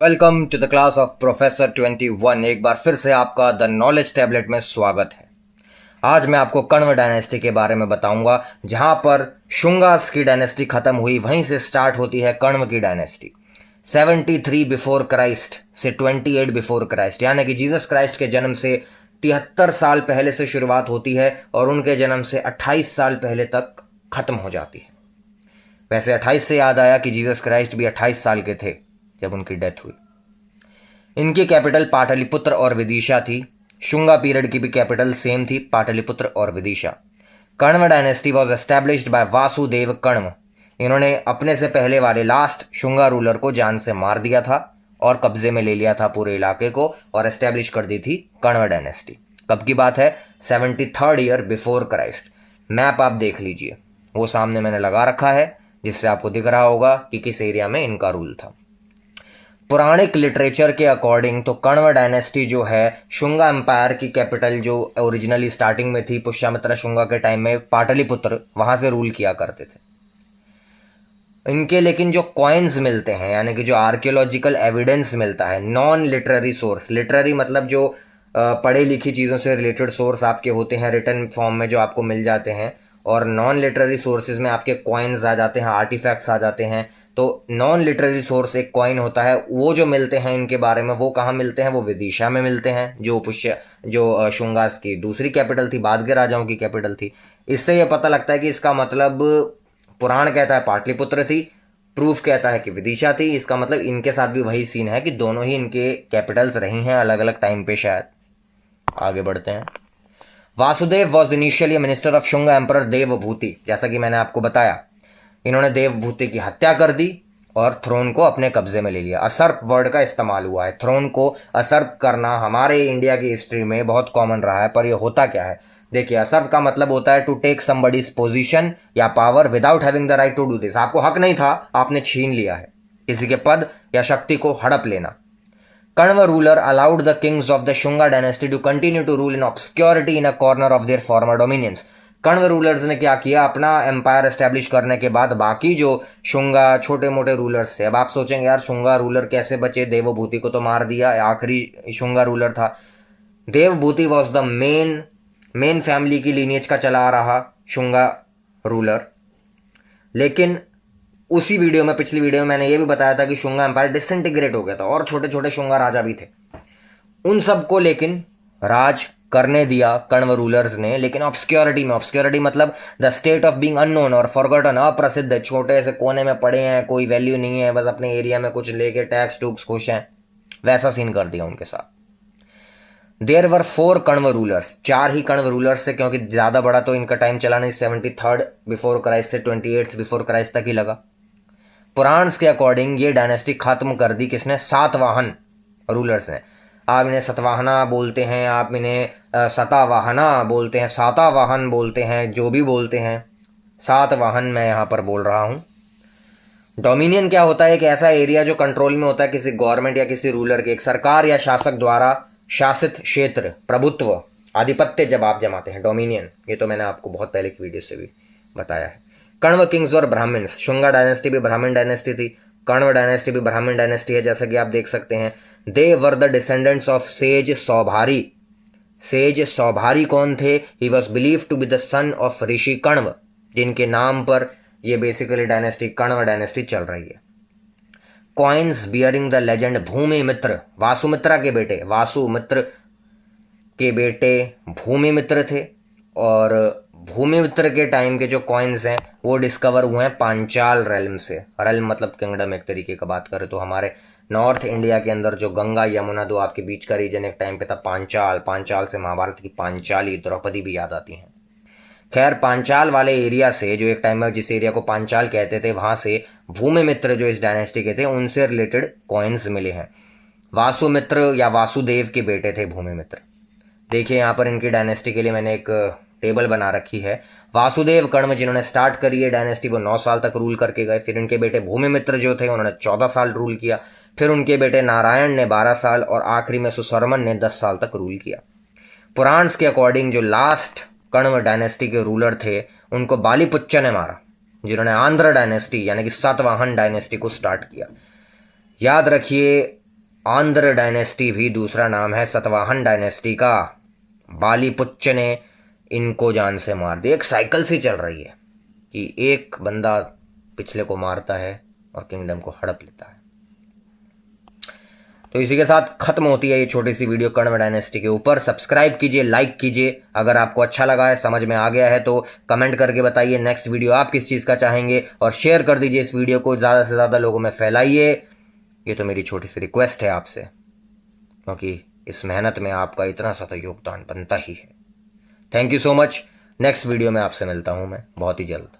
Welcome to the class of professor 21। एक बार फिर से आपका द नॉलेज टैबलेट में स्वागत है। आज मैं आपको कण्व डायनेस्टी के बारे में बताऊंगा। जहां पर शुंगास की डायनेस्टी खत्म हुई वहीं से स्टार्ट होती है कण्व की डायनेस्टी। 73 बिफोर क्राइस्ट से 28 बिफोर क्राइस्ट, यानी कि जीसस क्राइस्ट के जन्म से 73 साल पहले से शुरुआत होती है और उनके जन्म से 28 साल पहले तक खत्म हो जाती है। वैसे 28 से याद आया कि जीसस क्राइस्ट भी 28 साल के थे जब उनकी डेथ हुई। इनकी कैपिटल पाटलिपुत्र और विदिशा थी। शुंगा पीरियड की भी कैपिटल सेम थी, पाटलिपुत्र और Vidisha. Kanva dynasty was established bye Vasudev Kanva. इन्होंने अपने से पहले वाले लास्ट शुंगा रूलर को जान से मार दिया था और कब्जे में ले लिया था पूरे इलाके को और एस्टैब्लिश कर दी थी कण्व डायनेस्टी। कब की बात है? 73rd year before Christ. Map आप देख लीजिए, वो सामने मैंने लगा रखा है जिससे आपको दिख रहा होगा कि किस एरिया में इनका रूल था। पौराणिक लिटरेचर के अकॉर्डिंग तो कण्व डायनेस्टी जो है शुंगा एम्पायर की कैपिटल जो ओरिजिनली स्टार्टिंग में थी पुष्यमित्र शुंगा के टाइम में पाटलिपुत्र, वहां से रूल किया करते थे। इनके लेकिन जो कॉइन्स मिलते हैं यानी कि जो आर्कियोलॉजिकल एविडेंस मिलता है, नॉन लिटरेरी सोर्स, लिटरेरी मतलब जो पढ़े लिखी चीज़ों से रिलेटेड सोर्स आपके होते हैं रिटन फॉर्म में जो आपको मिल जाते हैं, और नॉन लिटरेरी सोर्सेज में आपके कॉइन्स आ जाते हैं, आर्टिफैक्ट्स आ जाते हैं। तो नॉन लिटरेरी सोर्स एक कॉइन होता है, वो जो मिलते हैं इनके बारे में वो कहाँ मिलते हैं? वो विदिशा में मिलते हैं जो शुंगास की दूसरी कैपिटल थी, बाद के राजाओं की कैपिटल थी। इससे ये पता लगता है कि इसका मतलब पुराण कहता है पाटलिपुत्र थी, प्रूफ कहता है कि विदिशा थी। इसका मतलब इनके साथ भी वही सीन है कि दोनों ही इनके कैपिटल्स रही हैं अलग अलग टाइम पे। शायद आगे बढ़ते हैं। Vasudev was initially minister of Shunga emperor Devabhuti. जैसा कि मैंने आपको बताया, इन्होंने देवभूति की हत्या कर दी और थ्रोन को अपने कब्जे में ले लिया। असर्प वर्ड का इस्तेमाल हुआ है। थ्रोन को असर्प करना हमारे इंडिया की हिस्ट्री में बहुत कॉमन रहा है, पर यह होता क्या है? देखिए, असर्प का मतलब होता है टू टेक समबडीज पोजीशन या power without having the right to do this. आपको हक नहीं था, आपने छीन लिया है, किसी के पद या शक्ति को हड़प लेना। Kanva ruler allowed the kings of the Shunga dynasty to continue to rule in obscurity in a corner of their former dominions. Kanva rulers ने क्या किया? अपना एम्पायर एस्टेब्लिश करने के बाद बाकी जो शुंगा छोटे मोटे रूलर्स थे, अब आप सोचेंगे यार शुंगा रूलर कैसे बचे, देवभूति को तो मार दिया, आखिरी शुंगा रूलर था। Devabhuti was the main family की लीनियज का चला आ रहा शुंगा रूलर। लेकिन उसी वीडियो में, पिछली वीडियो में मैंने ये भी बताया था कि शुंगा एम्पायर डिसइंटीग्रेट हो गया था और छोटे छोटे शुंगा राजा भी थे। उन सबको लेकिन राज करने दिया कण्व रूलर्स ने, लेकिन ऑब्सक्योरिटी में। ऑब्सक्योरिटी मतलब the state of being unknown और फॉरगॉटन, अप्रसिद्ध, छोटे से कोने में पड़े हैं, कोई वैल्यू नहीं है, बस अपने एरिया में कुछ लेके टैक्स टूक्स खुश हैं, वैसा सीन कर दिया उनके साथ। देयर वर 4 कण्व रूलर्स, 4 ही कण्व रूलर्स थे, क्योंकि ज़्यादा बड़ा तो इनका टाइम चला नहीं। 73rd बिफोर क्राइस्ट से 28th बिफोर क्राइस्ट तक ही लगा। पुराण के अकॉर्डिंग ये डायनेस्टी खत्म कर दी किसने? सातवाहन रूलर्स ने। आप इन्हें सतवाहना बोलते हैं, आप इन्हें सतावाहना बोलते हैं, सातावाहन बोलते हैं, जो भी बोलते हैं, सातवाहन मैं यहाँ पर बोल रहा हूँ। डोमिनियन क्या होता है? एक ऐसा एरिया जो कंट्रोल में होता है किसी गवर्नमेंट या किसी रूलर के, एक सरकार या शासक द्वारा शासित क्षेत्र, प्रभुत्व, आधिपत्य जब आप जमाते हैं, डोमिनियन। ये तो मैंने आपको बहुत पहले की वीडियो से भी बताया है। कण्व किंग्स और ब्राह्मण्स, शुंगा डायनेस्टी भी ब्राह्मण डायनेस्टी थी, कण्व डायनेस्टी भी ब्राह्मण डायनेस्टी है, जैसा कि आप देख सकते हैं। They were the descendants of sage Saubhari. Sage Saubhari कौन थे? He was believe to be the son of Rishi Kanva, जिनके नाम पर ये बेसिकली डायनेस्टी कण्व डायनेस्टी चल रही है। कॉइन्स बियरिंग द लेजेंड भूमि मित्र, वासुमित्रा के बेटे, वासुमित्र के बेटे भूमिमित्र थे, और भूमिमित्र के टाइम के जो कॉइन्स हैं वो डिस्कवर हुए हैं पांचाल रेल्म से। रेल्म मतलब किंगडम, एक तरीके का बात करें तो हमारे नॉर्थ इंडिया के अंदर जो गंगा यमुना दो आपके बीच का रीजन एक टाइम पे था पांचाल। पांचाल से महाभारत की पांचाली, द्रौपदी भी याद आती हैं। खैर, पांचाल वाले एरिया से, जो एक टाइम में जिस एरिया को पांचाल कहते थे, वहां से भूमिमित्र जो इस डायनेस्टी के थे उनसे रिलेटेड कॉइन्स मिले हैं। वासुमित्र या वासुदेव के बेटे थे भूमिमित्र। देखिए यहाँ पर इनकी डायनेस्टी के लिए मैंने एक टेबल बना रखी है। वासुदेव कण्व जिन्होंने स्टार्ट करी है डायनेस्टी, वो 9 साल तक रूल करके गए। फिर इनके बेटे भूमिमित्र जो थे उन्होंने 14 साल रूल किया। फिर उनके बेटे नारायण ने 12 साल और आखिरी में सुशर्मन ने 10 साल तक रूल किया। पुराण के अकॉर्डिंग जो लास्ट कण्व डायनेस्टी के रूलर थे उनको बालीपुच्च ने मारा, जिन्होंने आंध्र डायनेस्टी यानी कि सातवाहन डायनेस्टी को स्टार्ट किया। याद रखिए, आंध्र डायनेस्टी भी दूसरा नाम है सतवाहन डायनेस्टी का। बालीपुच्च ने इनको जान से मार दिया। एक साइकिल सी चल रही है कि एक बंदा पिछले को मारता है और किंगडम को हड़प लेता है। तो इसी के साथ खत्म होती है ये छोटी सी वीडियो कण्व डायनेस्टी के ऊपर। सब्सक्राइब कीजिए, लाइक कीजिए। अगर आपको अच्छा लगा है, समझ में आ गया है तो कमेंट करके बताइए नेक्स्ट वीडियो आप किस चीज़ का चाहेंगे, और शेयर कर दीजिए इस वीडियो को, ज़्यादा से ज़्यादा लोगों में फैलाइए। ये तो मेरी छोटी सी रिक्वेस्ट है आपसे, क्योंकि इस मेहनत में आपका इतना सा तो योगदान बनता ही है। Thank you so much. Next video में आपसे मिलता हूँ मैं बहुत ही जल्द।